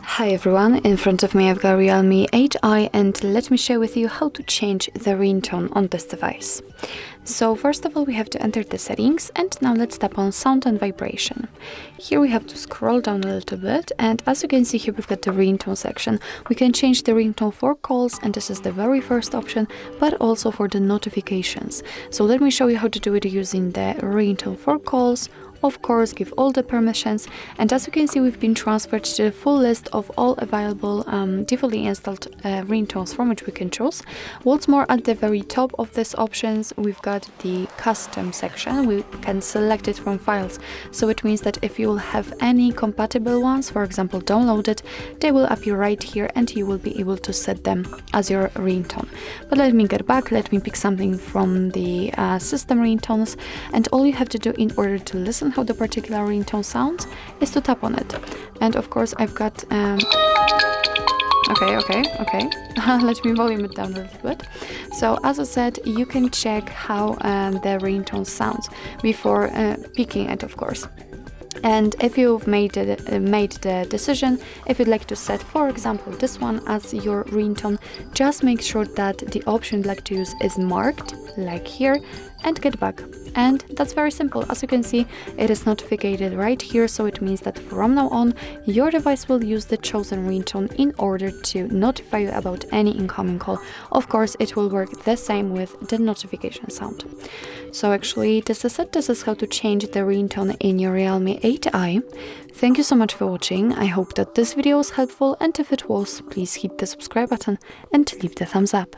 Hi everyone, in front of me I've got Realme 8i and let me share with you how to change the ringtone on this device. So first of all we have to enter the settings and now let's tap on sound and vibration. Here we have to scroll down a little bit and as you can see here we've got the ringtone section. We can change the ringtone for calls and this is the very first option, but also for the notifications. So let me show you how to do it using the ringtone for calls. Of course, give all the permissions, and as you can see we've been transferred to the full list of all available defaultly installed ringtones from which we can choose. What's more, at the very top of these options we've got the custom section. We can select it from files, so it means that if you will have any compatible ones, for example downloaded, they will appear right here and you will be able to set them as your ringtone. But let me get back, let me pick something from the system ringtones, and all you have to do in order to listen how the particular ringtone sounds is to tap on it. And of course I've got okay let me volume it down a little bit. So as I said, you can check how the ringtone sounds before picking it, of course. And if you've made the decision, if you'd like to set, for example, this one as your ringtone, just make sure that the option you'd like to use is marked, like here, and get back. And that's very simple. As you can see, it is notified right here, so it means that from now on, your device will use the chosen ringtone in order to notify you about any incoming call. Of course, it will work the same with the notification sound. So actually, this is it. This is how to change the ringtone in your Realme 8i. Thank you so much for watching. I hope that this video was helpful, and if it was, please hit the subscribe button and leave the thumbs up.